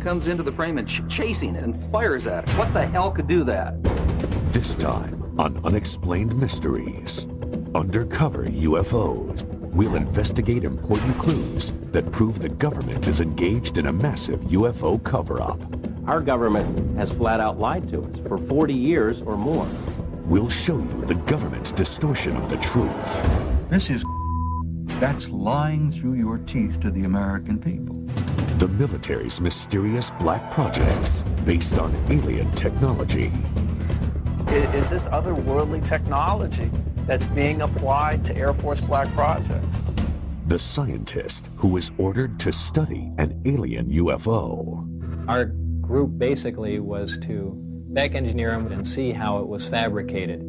comes into the frame and chasing it and fires at it. What the hell could do that? This time on Unexplained Mysteries, Undercover UFOs, we'll investigate important clues that prove the government is engaged in a massive UFO cover-up. Our government has flat out lied to us for 40 years or more. We'll show you the government's distortion of the truth. This is that's lying through your teeth to the American people. The military's mysterious black projects based on alien technology. Is this otherworldly technology that's being applied to Air Force black projects? The scientist who was ordered to study an alien UFO. Our group basically was to back engineer them and see how it was fabricated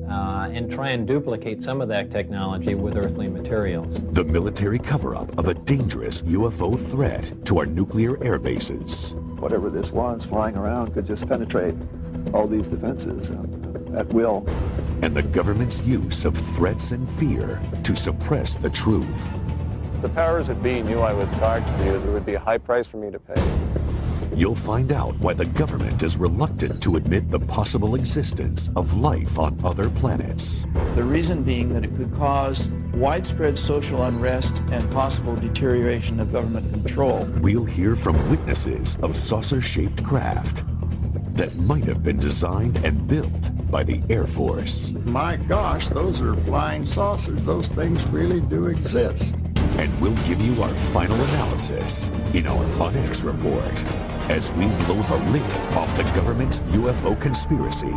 and try and duplicate some of that technology with earthly materials. The military cover-up of a dangerous UFO threat to our nuclear air bases. Whatever this was flying around could just penetrate all these defenses at will. And the government's use of threats and fear to suppress the truth. If the powers that be knew I was targeted, there would be a high price for me to pay. You'll find out why the government is reluctant to admit the possible existence of life on other planets. The reason being that it could cause widespread social unrest and possible deterioration of government control. We'll hear from witnesses of saucer-shaped craft that might have been designed and built by the Air Force. My gosh, those are flying saucers. Those things really do exist. And we'll give you our final analysis in our UNEX report as we blow the lid off the government's UFO conspiracy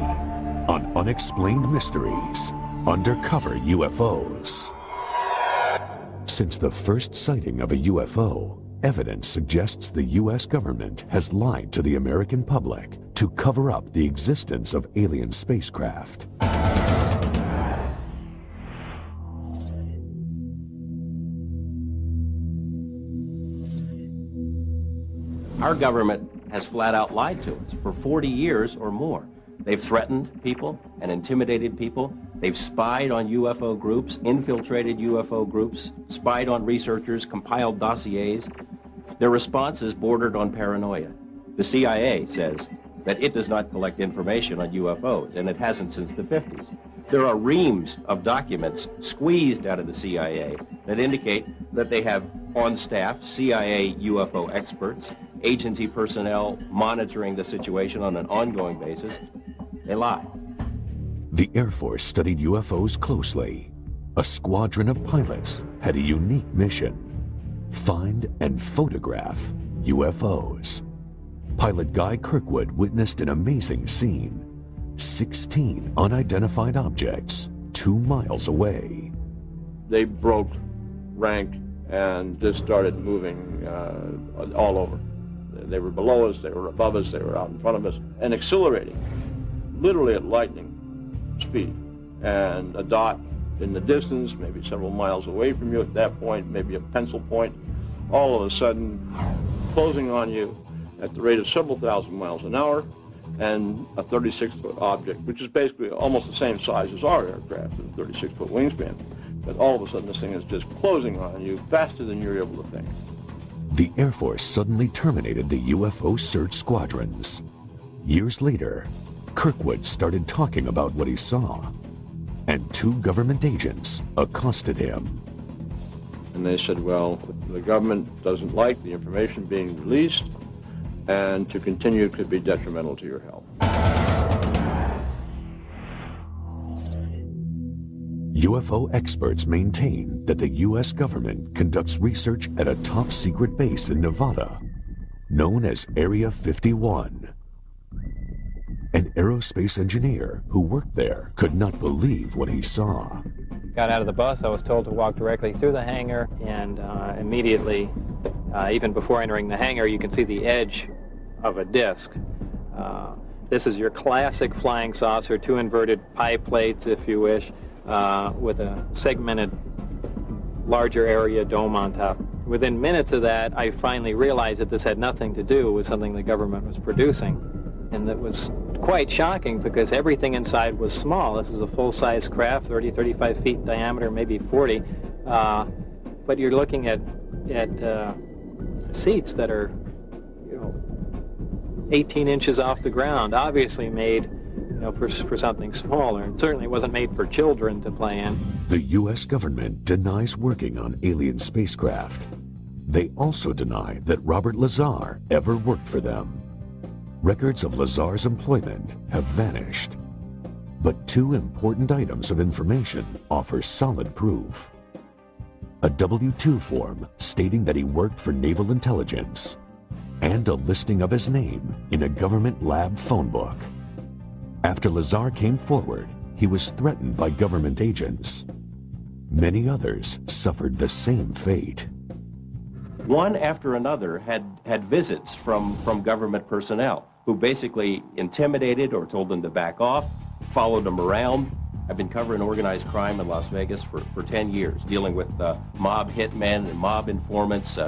on Unexplained Mysteries, Undercover UFOs. Since the first sighting of a UFO, evidence suggests the U.S. government has lied to the American public to cover up the existence of alien spacecraft. Our government has flat out lied to us for 40 years or more. They've threatened people and intimidated people. They've spied on UFO groups, infiltrated UFO groups, spied on researchers, compiled dossiers. Their response is bordered on paranoia. The CIA says that it does not collect information on UFOs, and it hasn't since the 50s. There are reams of documents squeezed out of the CIA that indicate that they have on staff CIA UFO experts, agency personnel monitoring the situation on an ongoing basis. They lie. The Air Force studied UFOs closely. A squadron of pilots had a unique mission: find and photograph UFOs. Pilot Guy Kirkwood witnessed an amazing scene. 16 unidentified objects 2 miles away. They broke rank and just started moving all over. They were below us, they were above us, they were out in front of us, and accelerating, literally at lightning speed. And a dot in the distance, maybe several miles away from you at that point, maybe a pencil point, all of a sudden closing on you at the rate of several thousand miles an hour, and a 36-foot object, which is basically almost the same size as our aircraft, a 36-foot wingspan. But all of a sudden this thing is just closing on you faster than you're able to think. The Air Force suddenly terminated the UFO search squadrons. Years later, Kirkwood started talking about what he saw, and 2 government agents accosted him. And they said, well, the government doesn't like the information being released, and to continue could be detrimental to your health. UFO experts maintain that the U.S. government conducts research at a top-secret base in Nevada, known as Area 51. An aerospace engineer who worked there could not believe what he saw. Got out of the bus, I was told to walk directly through the hangar, and immediately, even before entering the hangar, you can see the edge of a disc. This is your classic flying saucer, 2 inverted pie plates, if you wish, with a segmented larger area dome on top. Within minutes of that, I finally realized that this had nothing to do with something the government was producing. And that was quite shocking because everything inside was small. This is a full-size craft, 30, 35 feet in diameter, maybe 40. But you're looking at seats that are, 18 inches off the ground, obviously made for something smaller. It certainly wasn't made for children to play in. The U.S. government denies working on alien spacecraft. They also deny that Robert Lazar ever worked for them. Records of Lazar's employment have vanished. But two important items of information offer solid proof. A W-2 form stating that he worked for naval intelligence, and a listing of his name in a government lab phone book. After Lazar came forward, he was threatened by government agents. Many others suffered the same fate. One after another had visits from government personnel who basically intimidated or told them to back off, followed them around. I've been covering organized crime in Las Vegas for 10 years, dealing with mob hitmen and mob informants,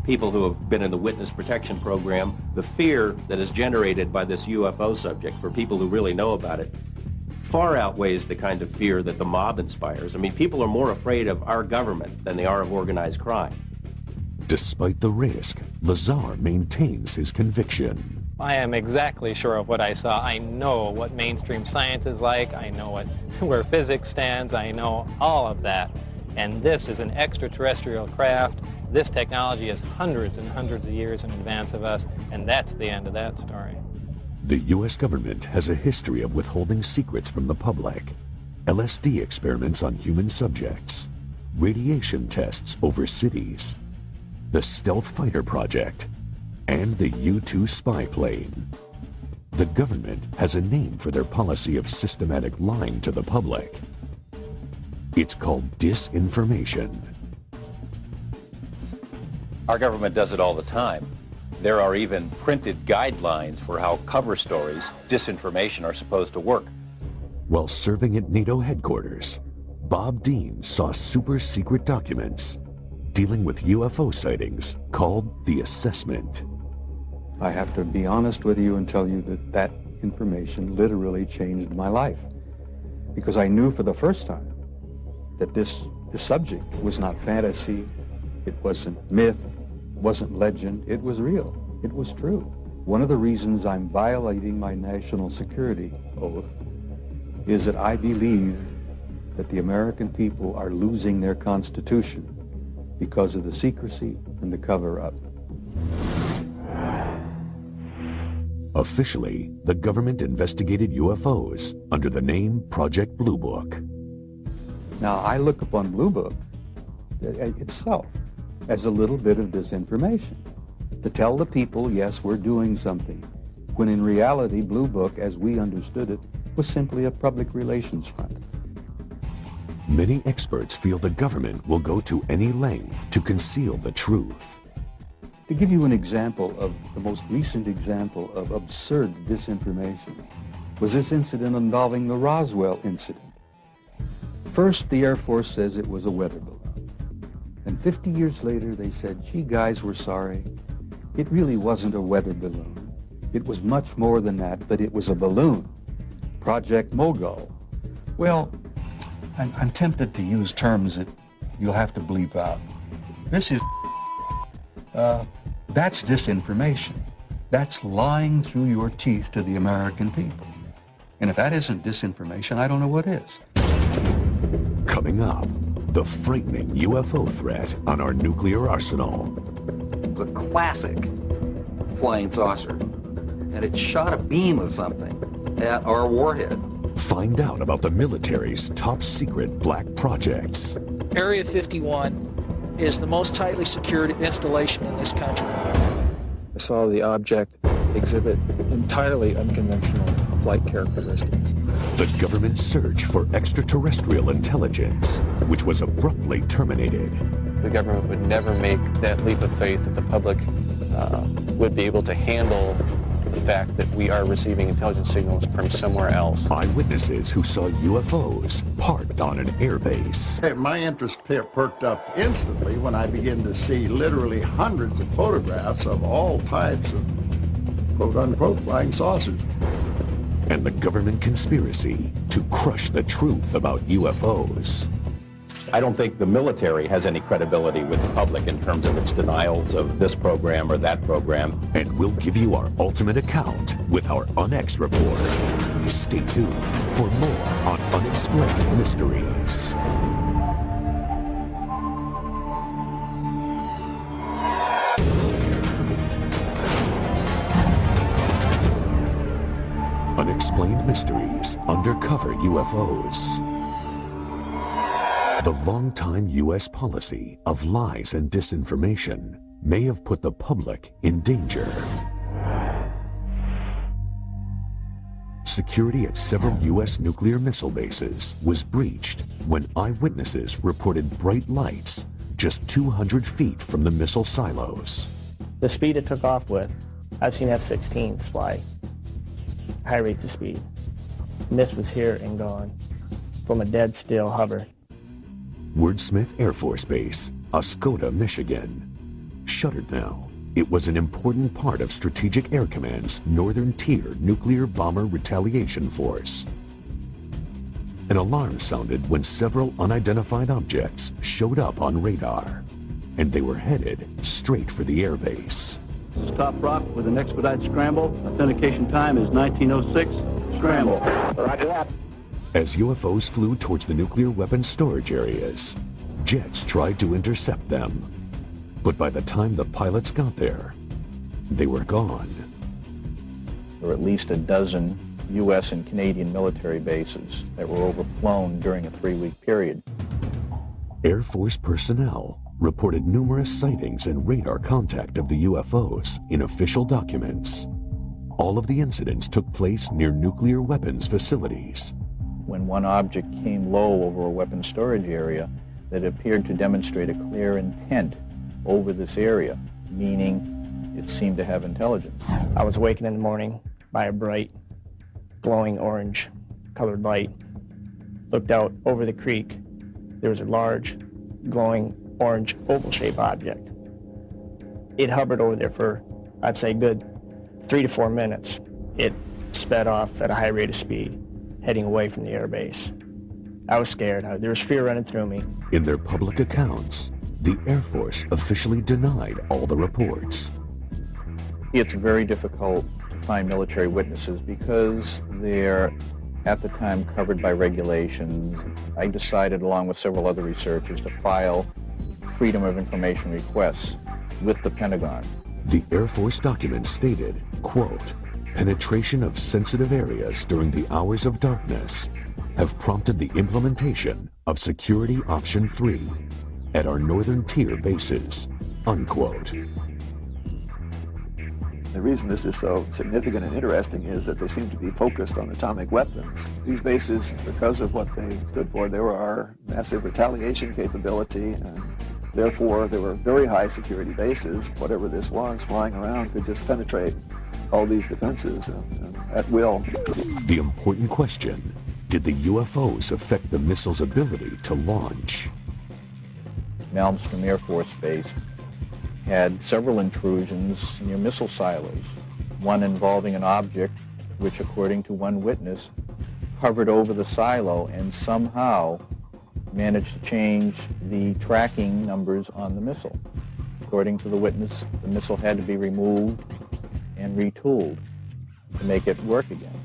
people who have been in the witness protection program. The fear that is generated by this UFO subject for people who really know about it far outweighs the kind of fear that the mob inspires. I mean, people are more afraid of our government than they are of organized crime. Despite the risk, Lazar maintains his conviction. I am exactly sure of what I saw. I know what mainstream science is like. I know where physics stands. I know all of that. And this is an extraterrestrial craft. This technology is hundreds and hundreds of years in advance of us, and that's the end of that story. The U.S. government has a history of withholding secrets from the public. LSD experiments on human subjects, radiation tests over cities, the Stealth Fighter Project, and the U-2 spy plane. The government has a name for their policy of systematic lying to the public. It's called disinformation. Our government does it all the time. There are even printed guidelines for how cover stories, disinformation, are supposed to work. While serving at NATO headquarters, Bob Dean saw super-secret documents dealing with UFO sightings called the Assessment. I have to be honest with you and tell you that that information literally changed my life, because I knew for the first time that this subject was not fantasy, it wasn't myth, wasn't legend, it was real, it was true. One of the reasons I'm violating my national security oath is that I believe that the American people are losing their Constitution because of the secrecy and the cover-up. Officially, the government investigated UFOs under the name Project Blue Book. Now, I look upon Blue Book itself as a little bit of disinformation, to tell the people, yes, we're doing something, when in reality, Blue Book, as we understood it, was simply a public relations front. Many experts feel the government will go to any length to conceal the truth. To give you an example of the most recent example of absurd disinformation was this incident involving the Roswell incident. First, the Air Force says it was a weather balloon. And 50 years later, they said, gee, guys, we're sorry. It really wasn't a weather balloon. It was much more than that, but it was a balloon. Project Mogul. Well, I'm tempted to use terms that you'll have to bleep out. This is that's disinformation. That's lying through your teeth to the American people. And if that isn't disinformation, I don't know what is. Coming up, the frightening UFO threat on our nuclear arsenal. It was a classic flying saucer, and it shot a beam of something at our warhead. Find out about the military's top secret black projects. Area 51 is the most tightly secured installation in this country. I saw the object exhibit entirely unconventional flight characteristics. The government's search for extraterrestrial intelligence, which was abruptly terminated. The government would never make that leap of faith that the public would be able to handle the fact that we are receiving intelligence signals from somewhere else. Eyewitnesses who saw UFOs parked on an airbase. Hey, my interest perked up instantly when I began to see literally hundreds of photographs of all types of quote-unquote flying saucers. And the government conspiracy to crush the truth about UFOs. I don't think the military has any credibility with the public in terms of its denials of this program or that program. And we'll give you our ultimate account with our UNEX report. Stay tuned for more on Unexplained Mysteries. Unexplained Mysteries, Undercover UFOs. The long-time U.S. policy of lies and disinformation may have put the public in danger. Security at several U.S. nuclear missile bases was breached when eyewitnesses reported bright lights just 200 feet from the missile silos. The speed it took off with, I've seen F-16s fly high rates of speed. And this was here and gone from a dead still hover. Wordsmith Air Force Base, Oscoda, Michigan. Shuttered now, it was an important part of Strategic Air Command's Northern Tier Nuclear Bomber Retaliation Force. An alarm sounded when several unidentified objects showed up on radar, and they were headed straight for the airbase. Top Rock with an expedite scramble. Authentication time is 1906. Scramble. Roger that. As UFOs flew towards the nuclear weapons storage areas, jets tried to intercept them. But by the time the pilots got there, they were gone. There were at least a dozen U.S. and Canadian military bases that were overflown during a 3-week period. Air Force personnel reported numerous sightings and radar contact of the UFOs in official documents. All of the incidents took place near nuclear weapons facilities. When one object came low over a weapons storage area that appeared to demonstrate a clear intent over this area, meaning it seemed to have intelligence. I was awakened in the morning by a bright, glowing orange colored light. Looked out over the creek. There was a large, glowing orange oval-shaped object. It hovered over there for, I'd say, good 3 to 4 minutes. It sped off at a high rate of speed, heading away from the airbase. I was scared. There was fear running through me. In their public accounts, the Air Force officially denied all the reports. It's very difficult to find military witnesses because they're, at the time, covered by regulations. I decided, along with several other researchers, to file Freedom of Information requests with the Pentagon. The Air Force documents stated, quote, penetration of sensitive areas during the hours of darkness have prompted the implementation of Security Option 3 at our Northern Tier bases, unquote. The reason this is so significant and interesting is that they seem to be focused on atomic weapons. These bases, because of what they stood for, they were our massive retaliation capability, and therefore they were very high security bases. Whatever this was flying around could just penetrate all these defenses at will. The important question, did the UFOs affect the missile's ability to launch? Malmstrom Air Force Base had several intrusions near missile silos, one involving an object which, according to one witness, hovered over the silo and somehow managed to change the tracking numbers on the missile. According to the witness, the missile had to be removed and retooled to make it work again.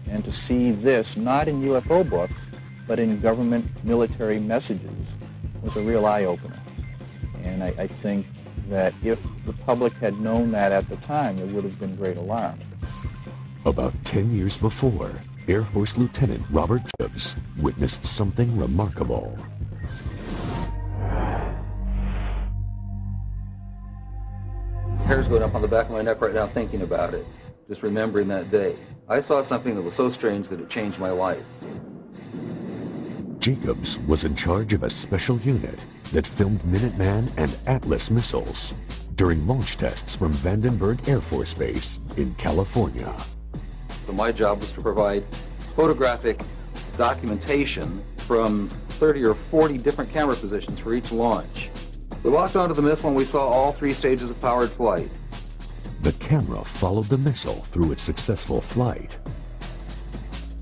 And to see this, not in UFO books, but in government military messages, was a real eye-opener. And I think that if the public had known that at the time, there would have been great alarm. About 10 years before, Air Force Lieutenant Robert Jacobs witnessed something remarkable. Hair's going up on the back of my neck right now thinking about it, just remembering that day. I saw something that was so strange that it changed my life. Jacobs was in charge of a special unit that filmed Minuteman and Atlas missiles during launch tests from Vandenberg Air Force Base in California. So my job was to provide photographic documentation from 30 or 40 different camera positions for each launch. We walked onto the missile and we saw all 3 stages of powered flight. The camera followed the missile through its successful flight.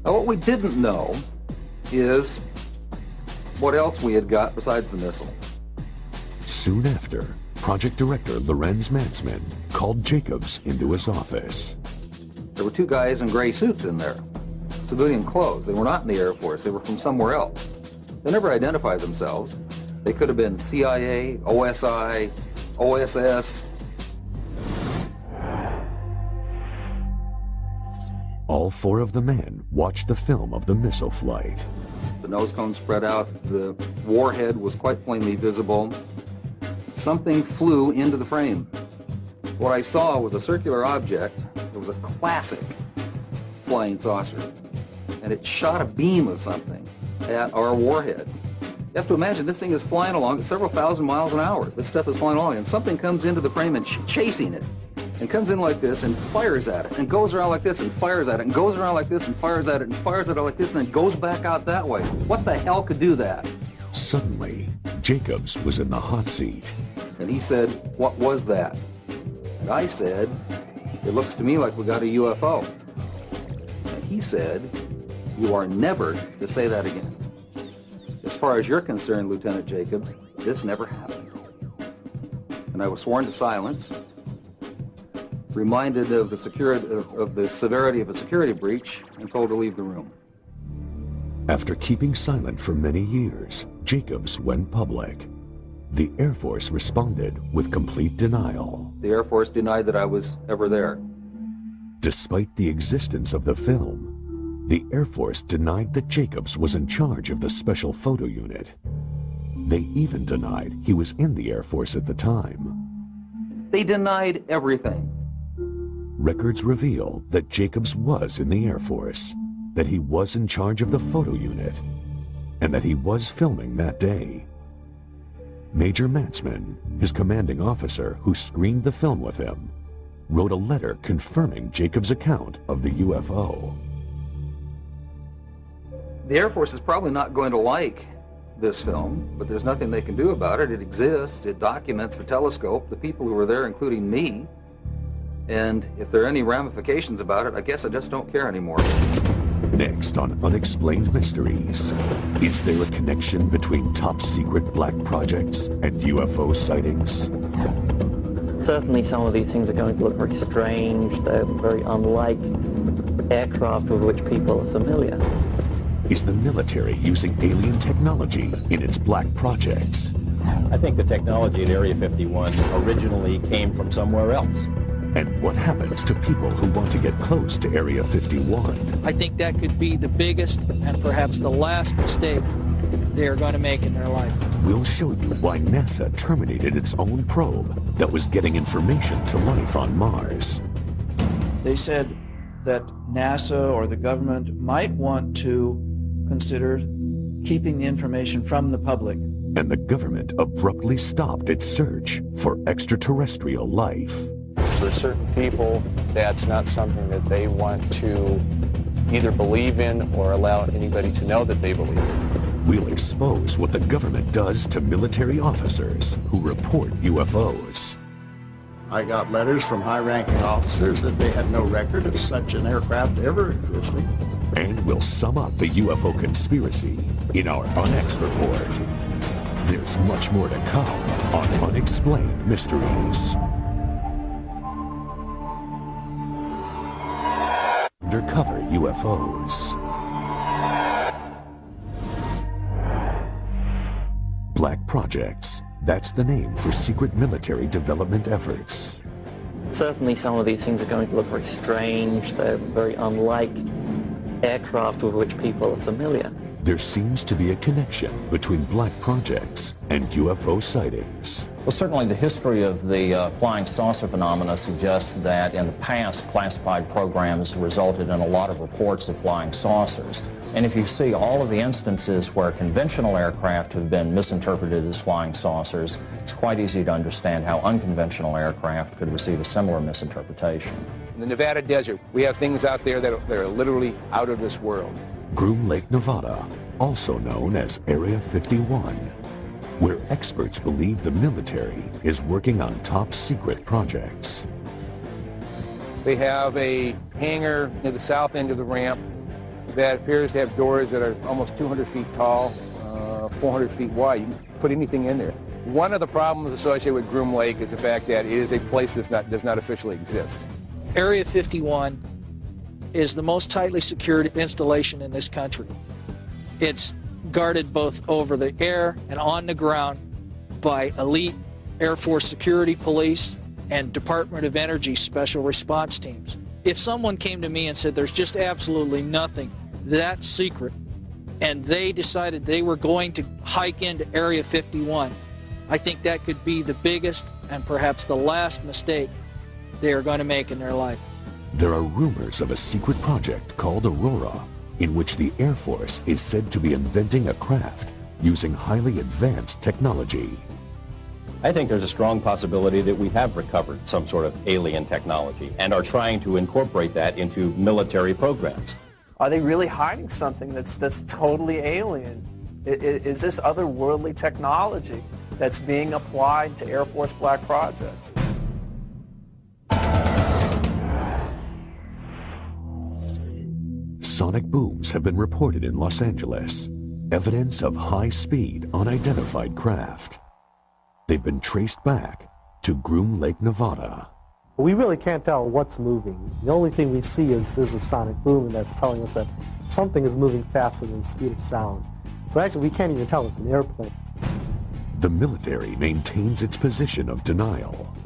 Now what we didn't know is what else we had got besides the missile. Soon after, Project Director Lorenz Matzman called Jacobs into his office. There were two guys in gray suits in there, civilian clothes. They were not in the Air Force. They were from somewhere else. They never identified themselves. They could have been CIA, OSI, OSS. All four of the men watched the film of the missile flight. The nose cone spread out. The warhead was quite plainly visible. Something flew into the frame. What I saw was a circular object. It was a classic flying saucer. And it shot a beam of something at our warhead. You have to imagine this thing is flying along at several thousand miles an hour. This stuff is flying along, and something comes into the frame and chasing it. And comes in like this and fires at it, and goes around like this and fires at it, and goes around like this and fires at it, and fires at it like this, and then goes back out that way. What the hell could do that? Suddenly, Jacobs was in the hot seat. And he said, "What was that?" And I said, "It looks to me like we got a UFO." And he said, "You are never to say that again. As far as you're concerned, Lieutenant Jacobs, this never happened." And I was sworn to silence, reminded of the severity of a security breach, and told to leave the room. After keeping silent for many years, Jacobs went public. The Air Force responded with complete denial. The Air Force denied that I was ever there. Despite the existence of the film, the Air Force denied that Jacobs was in charge of the Special Photo Unit. They even denied he was in the Air Force at the time. They denied everything. Records reveal that Jacobs was in the Air Force, that he was in charge of the photo unit, and that he was filming that day. Major Matzman, his commanding officer who screened the film with him, wrote a letter confirming Jacobs' account of the UFO. The Air Force is probably not going to like this film, but there's nothing they can do about it. It exists. It documents the telescope, the people who were there, including me. And if there are any ramifications about it, I guess I just don't care anymore. Next on Unexplained Mysteries, is there a connection between top-secret black projects and UFO sightings? Certainly some of these things are going to look very strange. They're very unlike aircraft with which people are familiar. Is the military using alien technology in its black projects? I think the technology at Area 51 originally came from somewhere else. And what happens to people who want to get close to Area 51? I think that could be the biggest and perhaps the last mistake they are going to make in their life. We'll show you why NASA terminated its own probe that was getting information to life on Mars. They said that NASA or the government might want to consider keeping the information from the public. And the government abruptly stopped its search for extraterrestrial life. For certain people, that's not something that they want to either believe in or allow anybody to know that they believe in. We'll expose what the government does to military officers who report UFOs. I got letters from high-ranking officers that they had no record of such an aircraft ever existing. And we'll sum up the UFO conspiracy in our UNEX report. There's much more to come on Unexplained Mysteries. Undercover UFOs. Black projects. That's the name for secret military development efforts. Certainly some of these things are going to look very strange. They're very unlike aircraft with which people are familiar. There seems to be a connection between black projects and UFO sightings. Well, certainly the history of the flying saucer phenomena suggests that in the past, classified programs resulted in a lot of reports of flying saucers. And if you see all of the instances where conventional aircraft have been misinterpreted as flying saucers, it's quite easy to understand how unconventional aircraft could receive a similar misinterpretation. In the Nevada desert, we have things out there that are literally out of this world. Groom Lake, Nevada, also known as Area 51, where experts believe the military is working on top-secret projects. They have a hangar near the south end of the ramp that appears to have doors that are almost 200 feet tall, 400 feet wide. You can put anything in there. One of the problems associated with Groom Lake is the fact that it is a place that does not officially exist. Area 51 is the most tightly secured installation in this country. It's guarded both over the air and on the ground by elite Air Force security police and Department of Energy special response teams. If someone came to me and said there's just absolutely nothing that's secret, and they decided they were going to hike into Area 51, I think that could be the biggest and perhaps the last mistake they are going to make in their life. There are rumors of a secret project called Aurora, in which the Air Force is said to be inventing a craft using highly advanced technology. I think there's a strong possibility that we have recovered some sort of alien technology and are trying to incorporate that into military programs. Are they really hiding something that's totally alien? Is this otherworldly technology that's being applied to Air Force black projects? Sonic booms have been reported in Los Angeles, evidence of high-speed, unidentified craft. They've been traced back to Groom Lake, Nevada. We really can't tell what's moving. The only thing we see is a sonic boom, and that's telling us that something is moving faster than the speed of sound. So actually, we can't even tell it's an airplane. The military maintains its position of denial.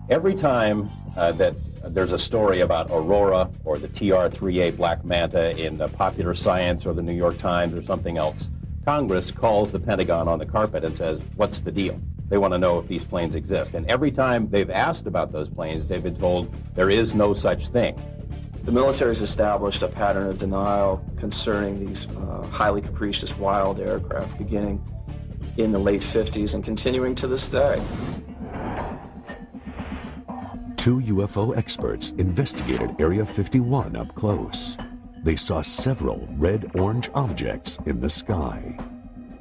Every time that there's a story about Aurora or the TR-3A Black Manta in Popular Science or the New York Times or something else, Congress calls the Pentagon on the carpet and says, what's the deal? They want to know if these planes exist. And every time they've asked about those planes, they've been told there is no such thing. The military's established a pattern of denial concerning these highly capricious wild aircraft beginning in the late 50s and continuing to this day. Two UFO experts investigated Area 51 up close. They saw several red-orange objects in the sky.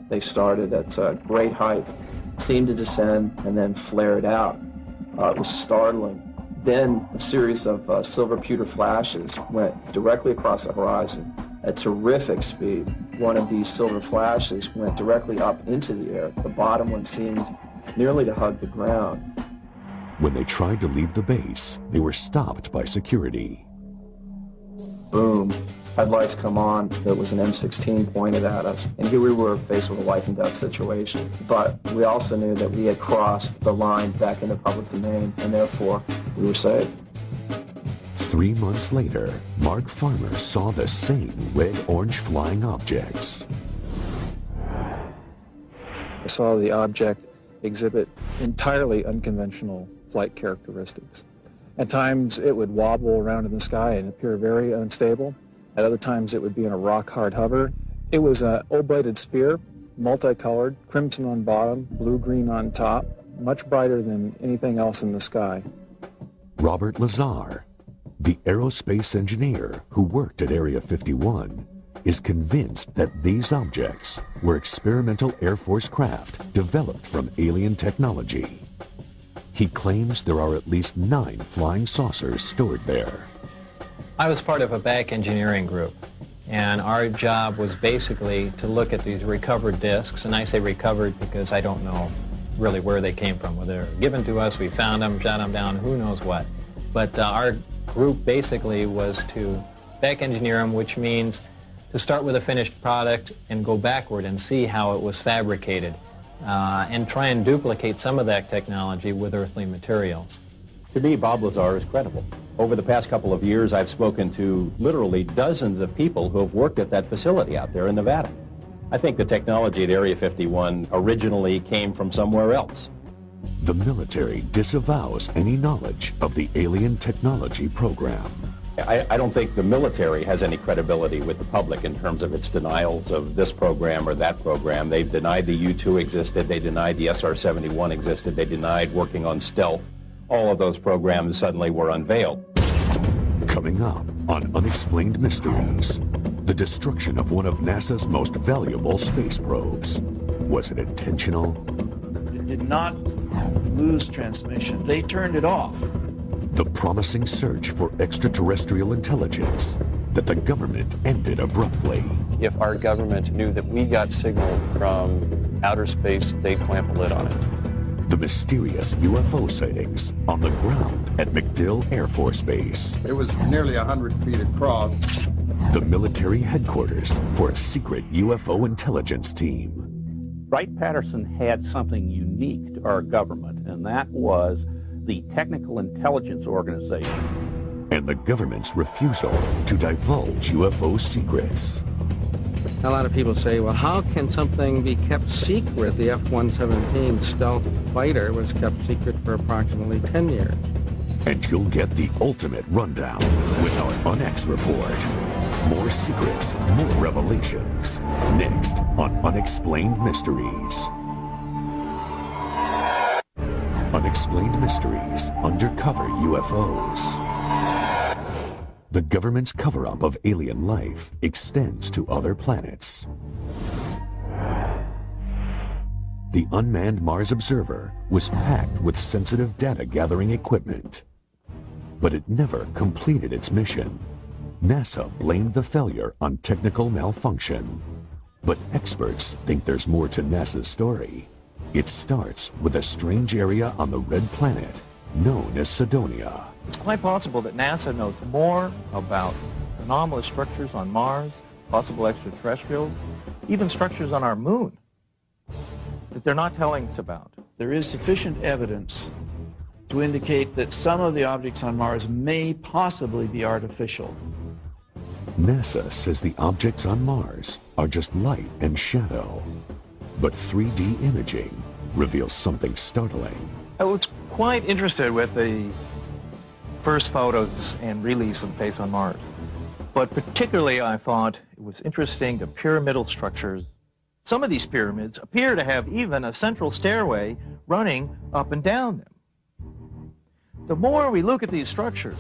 They started at great height, seemed to descend, and then flared out. It was startling. Then a series of silver pewter flashes went directly across the horizon at terrific speed. One of these silver flashes went directly up into the air. The bottom one seemed nearly to hug the ground. When they tried to leave the base, they were stopped by security. Boom. Headlights come on. There was an M16 pointed at us. And here we were faced with a life and death situation. But we also knew that we had crossed the line back into public domain, and therefore we were saved. 3 months later, Mark Farmer saw the same red-orange flying objects. I saw the object exhibit entirely unconventional flight characteristics. At times it would wobble around in the sky and appear very unstable. At other times it would be in a rock-hard hover. It was an oblated sphere, multicolored, crimson on bottom, blue-green on top, much brighter than anything else in the sky. Robert Lazar, the aerospace engineer who worked at Area 51, is convinced that these objects were experimental Air Force craft developed from alien technology. He claims there are at least 9 flying saucers stored there. I was part of a back engineering group, and our job was basically to look at these recovered discs, and I say recovered because I don't know really where they came from. Whether they were given to us, we found them, shot them down, who knows what. But our group basically was to back engineer them, which means to start with a finished product and go backward and see how it was fabricated and try and duplicate some of that technology with earthly materials. To me, Bob Lazar is credible. Over the past couple of years, I've spoken to literally dozens of people who have worked at that facility out there in Nevada. I think the technology at Area 51 originally came from somewhere else. The military disavows any knowledge of the alien technology program. I don't think the military has any credibility with the public in terms of its denials of this program or that program. They've denied the U-2 existed, they denied the SR-71 existed, they denied working on stealth. All of those programs suddenly were unveiled. Coming up on Unexplained Mysteries, the destruction of one of NASA's most valuable space probes. Was it intentional? It did not lose transmission. They turned it off. The promising search for extraterrestrial intelligence that the government ended abruptly. If our government knew that we got signal from outer space, they'd clamp a lid on it. The mysterious UFO sightings on the ground at MacDill Air Force Base. It was nearly 100 feet across. The military headquarters for a secret UFO intelligence team. Wright-Patterson had something unique to our government, and that was the Technical Intelligence Organization. And the government's refusal to divulge UFO secrets. A lot of people say, well, how can something be kept secret? The F-117 stealth fighter was kept secret for approximately 10 years. And you'll get the ultimate rundown with our UNEX report. More secrets, more revelations. Next on Unexplained Mysteries. Unexplained Mysteries, Undercover UFOs. The government's cover-up of alien life extends to other planets. The unmanned Mars Observer was packed with sensitive data-gathering equipment. But it never completed its mission. NASA blamed the failure on technical malfunction. But experts think there's more to NASA's story. It starts with a strange area on the red planet known as Cydonia. It's quite possible that NASA knows more about anomalous structures on Mars, possible extraterrestrials, even structures on our moon that they're not telling us about. There is sufficient evidence to indicate that some of the objects on Mars may possibly be artificial. NASA says the objects on Mars are just light and shadow. But 3D imaging reveals something startling. I was quite interested with the first photos and release of the face on Mars. But particularly I thought it was interesting the pyramidal structures. Some of these pyramids appear to have even a central stairway running up and down them. The more we look at these structures,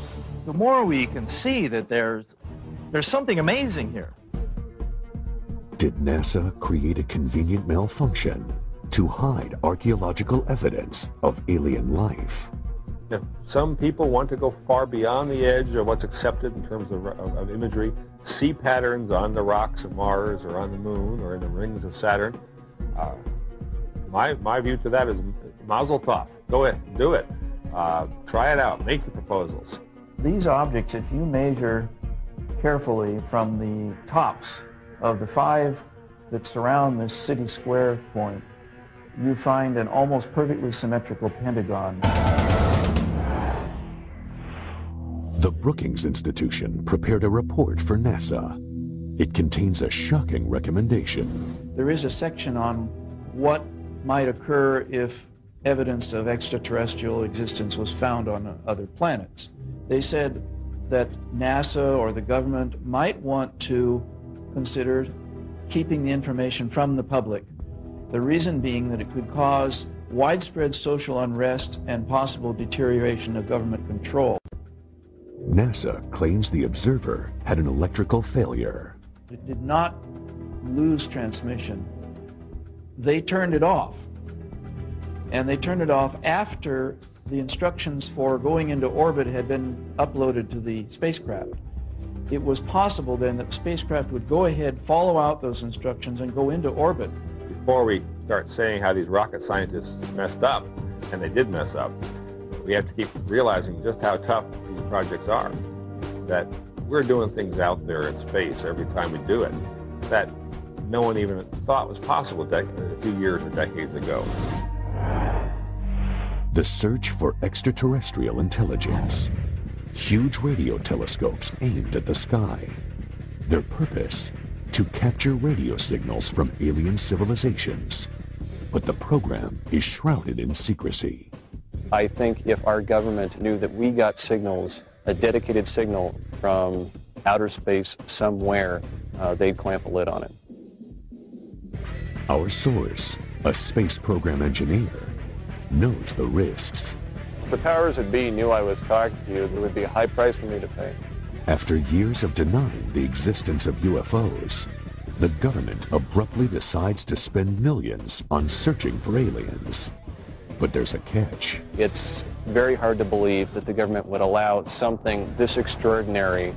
the more we can see that there's something amazing here. Did NASA create a convenient malfunction to hide archaeological evidence of alien life? If some people want to go far beyond the edge of what's accepted in terms of imagery, see patterns on the rocks of Mars or on the moon or in the rings of Saturn, my view to that is mazel tov. Go ahead, do it. Try it out, make the proposals. These objects, if you measure carefully from the tops of the 5 that surround this city square point, you find an almost perfectly symmetrical pentagon. The Brookings Institution prepared a report for NASA. It contains a shocking recommendation. There is a section on what might occur if evidence of extraterrestrial existence was found on other planets. They said that NASA or the government might want to consider keeping the information from the public. The reason being that it could cause widespread social unrest and possible deterioration of government control. NASA claims the observer had an electrical failure. It did not lose transmission. They turned it off. And they turned it off after the instructions for going into orbit had been uploaded to the spacecraft. It was possible then that the spacecraft would go ahead, follow out those instructions, and go into orbit. Before we start saying how these rocket scientists messed up, and they did mess up, we have to keep realizing just how tough these projects are. That we're doing things out there in space every time we do it that no one even thought was possible a few years or decades ago. The search for extraterrestrial intelligence. Huge radio telescopes aimed at the sky. Their purpose? To capture radio signals from alien civilizations. But the program is shrouded in secrecy. I think if our government knew that we got signals, a dedicated signal from outer space somewhere, they'd clamp a lid on it. Our source, a space program engineer, knows the risks. If the powers that be knew I was talking to you, there would be a high price for me to pay. After years of denying the existence of UFOs, the government abruptly decides to spend millions on searching for aliens. But there's a catch. It's very hard to believe that the government would allow something this extraordinary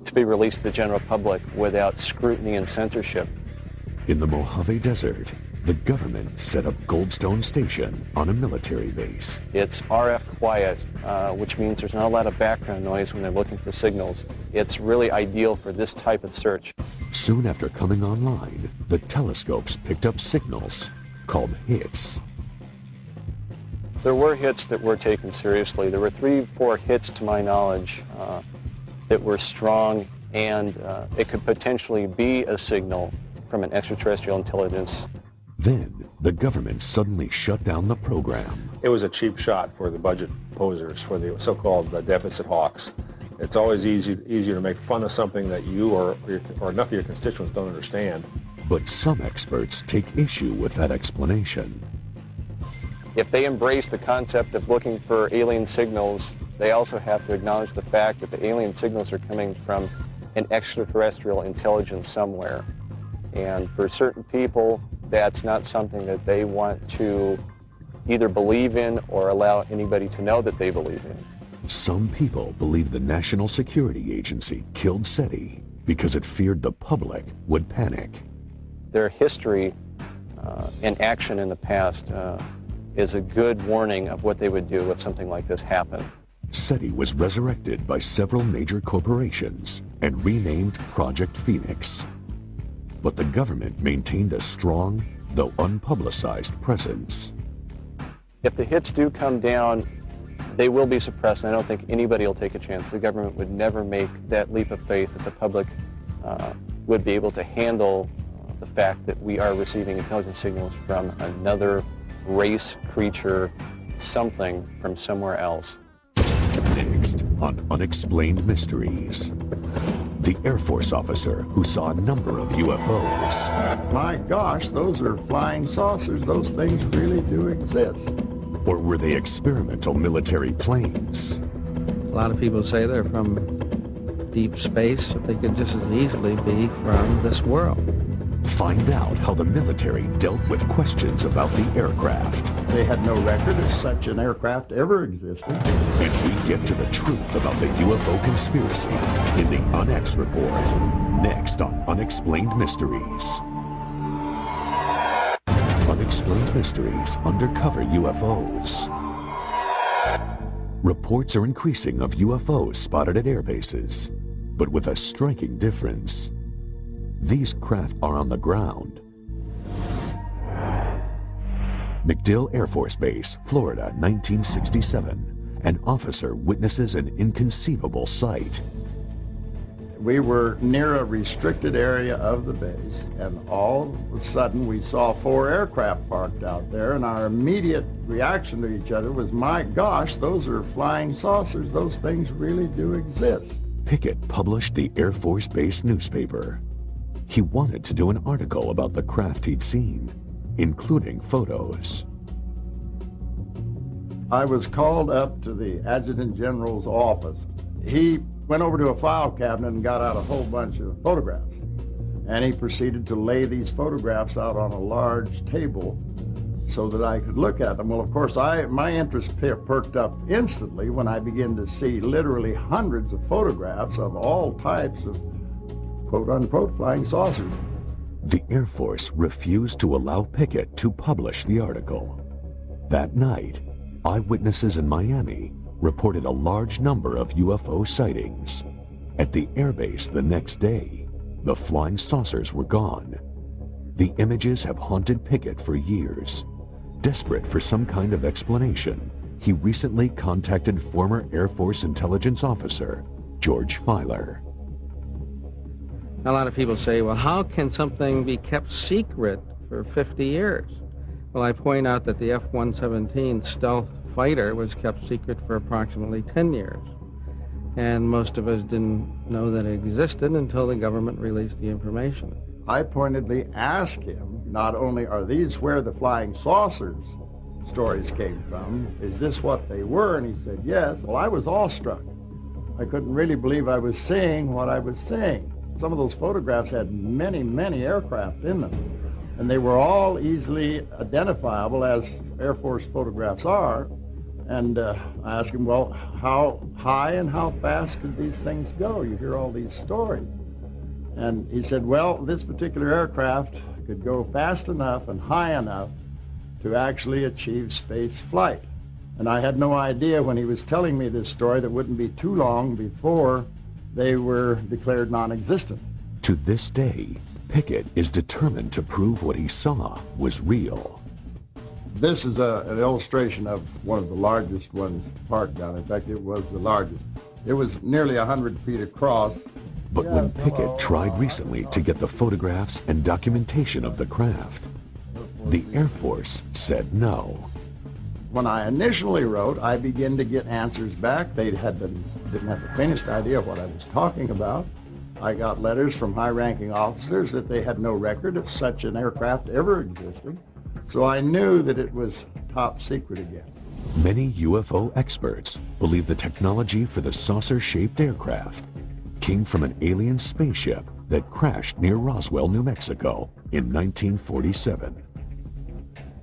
to be released to the general public without scrutiny and censorship. In the Mojave Desert, the government set up Goldstone Station on a military base. It's RF quiet, which means there's not a lot of background noise when they're looking for signals. It's really ideal for this type of search. Soon after coming online, the telescopes picked up signals called hits. There were hits that were taken seriously. There were 3-4 hits, to my knowledge, that were strong, and it could potentially be a signal from an extraterrestrial intelligence. Then, the government suddenly shut down the program. It was a cheap shot for the budget posers, for the so-called deficit hawks. It's always easier to make fun of something that you or enough of your constituents don't understand. But some experts take issue with that explanation. If they embrace the concept of looking for alien signals, they also have to acknowledge the fact that the alien signals are coming from an extraterrestrial intelligence somewhere. And for certain people, that's not something that they want to either believe in or allow anybody to know that they believe in. Some people believe the National Security Agency killed SETI because it feared the public would panic. Their history and action in the past is a good warning of what they would do if something like this happened. SETI was resurrected by several major corporations and renamed Project Phoenix. But the government maintained a strong, though unpublicized, presence. If the hits do come down, they will be suppressed, and I don't think anybody will take a chance. The government would never make that leap of faith that the public would be able to handle the fact that we are receiving intelligence signals from another race, creature, something from somewhere else. Next on Unexplained Mysteries, the Air Force officer who saw a number of UFOs. My gosh, those are flying saucers. Those things really do exist. Or were they experimental military planes? A lot of people say they're from deep space, but they could just as easily be from this world. Find out how the military dealt with questions about the aircraft. They had no record of such an aircraft ever existing. And we get to the truth about the UFO conspiracy in the UNEX Report, next on Unexplained Mysteries. Unexplained Mysteries Undercover UFOs. Reports are increasing of UFOs spotted at air bases, but with a striking difference. These craft are on the ground. MacDill Air Force Base, Florida, 1967. An officer witnesses an inconceivable sight. We were near a restricted area of the base, and all of a sudden we saw 4 aircraft parked out there, and our immediate reaction to each other was, my gosh, those are flying saucers. Those things really do exist. Pickett published the Air Force Base newspaper. He wanted to do an article about the craft he'd seen, including photos. I was called up to the Adjutant General's office. He went over to a file cabinet and got out a whole bunch of photographs. And he proceeded to lay these photographs out on a large table so that I could look at them. Well, of course, my interest perked up instantly when I began to see literally hundreds of photographs of all types of quote-unquote flying saucers. The Air Force refused to allow Pickett to publish the article. That night, eyewitnesses in Miami reported a large number of UFO sightings. At the airbase the next day, the flying saucers were gone. The images have haunted Pickett for years. Desperate for some kind of explanation, he recently contacted former Air Force intelligence officer George Filer. A lot of people say, well, how can something be kept secret for 50 years? Well, I point out that the F-117 stealth fighter was kept secret for approximately 10 years. And most of us didn't know that it existed until the government released the information. I pointedly asked him, not only are these where the flying saucers stories came from, is this what they were? And he said, yes. Well, I was awestruck. I couldn't really believe I was seeing what I was seeing. Some of those photographs had many, many aircraft in them, and they were all easily identifiable, as Air Force photographs are, And I asked him, well, how high and how fast could these things go? You hear all these stories. And he said, well, this particular aircraft could go fast enough and high enough to actually achieve space flight. And I had no idea when he was telling me this story that it wouldn't be too long before they were declared non-existent. To this day, Pickett is determined to prove what he saw was real. This is an illustration of one of the largest ones parked down. In fact, it was the largest. It was nearly 100 feet across. But when Pickett tried recently to get the photographs and documentation of the craft, the Air Force said no. When I initially wrote, I began to get answers back. They didn't have the faintest idea what I was talking about. I got letters from high-ranking officers that they had no record of such an aircraft ever existing. So I knew that it was top secret again. Many UFO experts believe the technology for the saucer-shaped aircraft came from an alien spaceship that crashed near Roswell, New Mexico in 1947.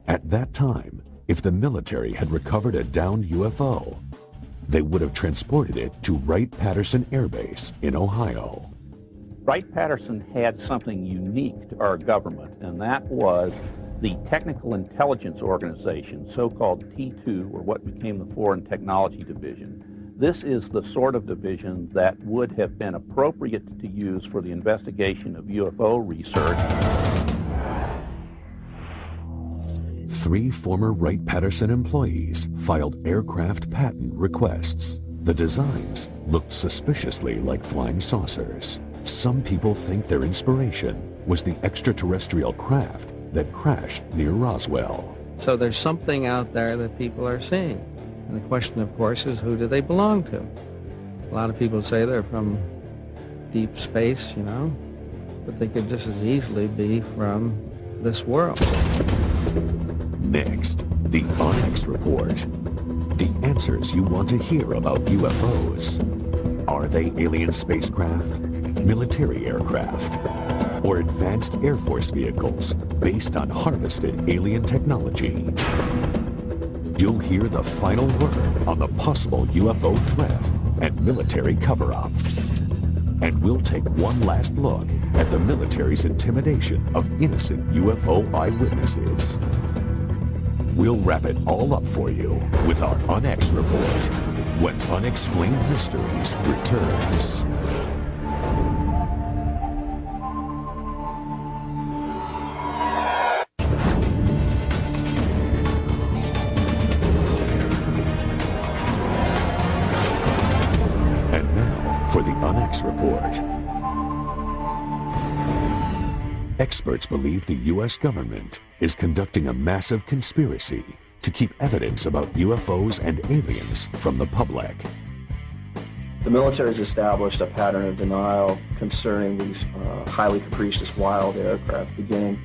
At that time, if the military had recovered a downed UFO, they would have transported it to Wright-Patterson Air Base in Ohio. Wright-Patterson had something unique to our government, and that was the Technical Intelligence Organization, so-called T2, or what became the Foreign Technology Division. This is the sort of division that would have been appropriate to use for the investigation of UFO research. 3 former Wright-Patterson employees filed aircraft patent requests. The designs looked suspiciously like flying saucers. Some people think their inspiration was the extraterrestrial craft that crashed near Roswell. So there's something out there that people are seeing. And the question, of course, is who do they belong to? A lot of people say they're from deep space, you know, but they could just as easily be from this world. Next, the UNEX report. The answers you want to hear about UFOs. Are they alien spacecraft, military aircraft, or advanced Air Force vehicles based on harvested alien technology? You'll hear the final word on the possible UFO threat and military cover-up. And we'll take one last look at the military's intimidation of innocent UFO eyewitnesses. We'll wrap it all up for you with our UNEX report when Unexplained Mysteries returns. And now for the UNEX report. Experts believe the U.S. government is conducting a massive conspiracy to keep evidence about UFOs and aliens from the public. The military has established a pattern of denial concerning these highly capricious wild aircraft beginning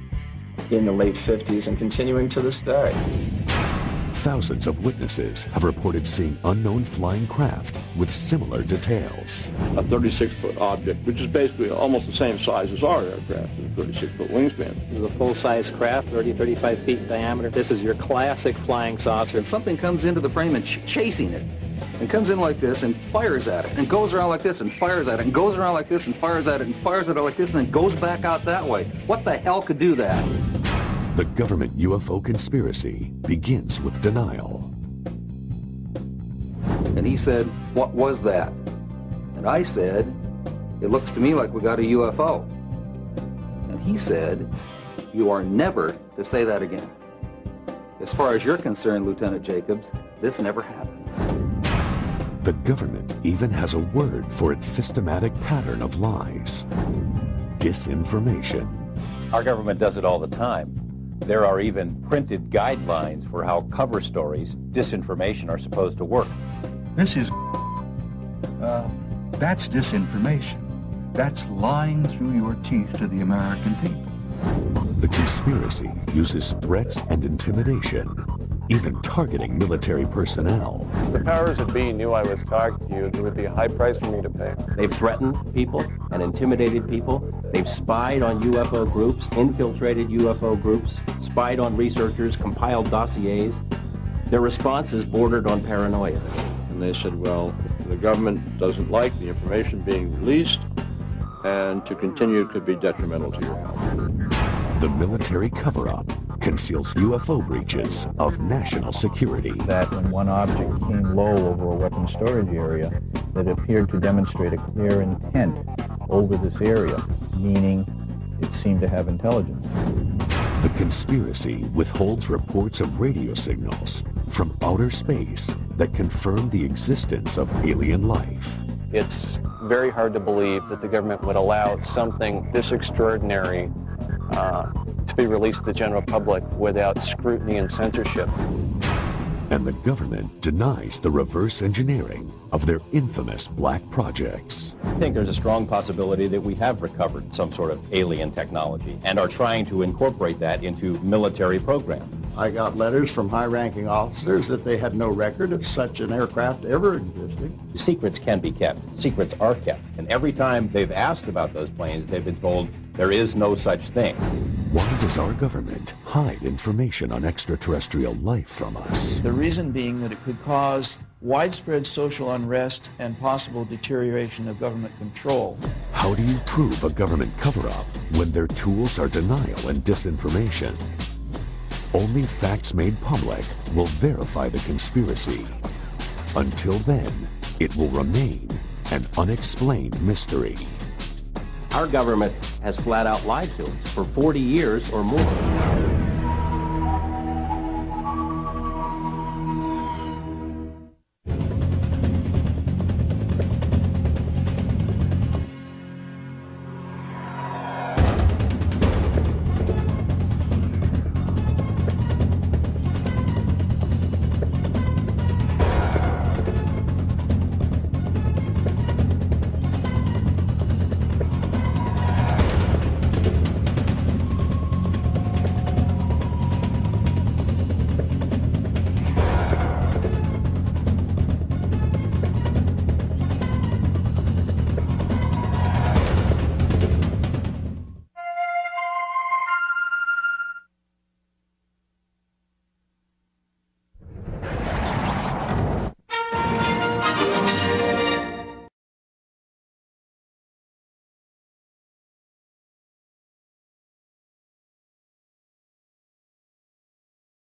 in the late 50s and continuing to this day. Thousands of witnesses have reported seeing unknown flying craft with similar details. A 36-foot object, which is basically almost the same size as our aircraft, with a 36-foot wingspan. This is a full-size craft, 35 feet in diameter. This is your classic flying saucer. And something comes into the frame and chasing it. And comes in like this and fires at it. And goes around like this and fires at it. And goes around like this and fires at it. And fires at it like this and then goes back out that way. What the hell could do that? The government UFO conspiracy begins with denial. And he said, "What was that?" And I said, "It looks to me like we got a UFO." And he said, "You are never to say that again. As far as you're concerned, Lieutenant Jacobs, this never happened." The government even has a word for its systematic pattern of lies: disinformation. Our government does it all the time. There are even printed guidelines for how cover stories, disinformation, are supposed to work. This is, that's disinformation. That's lying through your teeth to the American people. The conspiracy uses threats and intimidation, even targeting military personnel. If the powers that be knew I was talking to you, there would be a high price for me to pay. They've threatened people and intimidated people. They've spied on UFO groups, infiltrated UFO groups, spied on researchers, compiled dossiers. Their responses bordered on paranoia. And they said, well, the government doesn't like the information being released, and to continue could be detrimental to your health. The military cover-up conceals UFO breaches of national security. That when one object came low over a weapons storage area, that appeared to demonstrate a clear intent over this area, meaning it seemed to have intelligence. The conspiracy withholds reports of radio signals from outer space that confirm the existence of alien life. It's very hard to believe that the government would allow something this extraordinary to be released to the general public without scrutiny and censorship. And the government denies the reverse engineering of their infamous black projects. I think there's a strong possibility that we have recovered some sort of alien technology and are trying to incorporate that into military programs. I got letters from high-ranking officers that they had no record of such an aircraft ever existing. Secrets can be kept. Secrets are kept. And every time they've asked about those planes, they've been told there is no such thing. Why does our government hide information on extraterrestrial life from us? The reason being that it could cause widespread social unrest and possible deterioration of government control. How do you prove a government cover-up when their tools are denial and disinformation? Only facts made public will verify the conspiracy. Until then, it will remain an unexplained mystery. Our government has flat out lied to us for 40 years or more.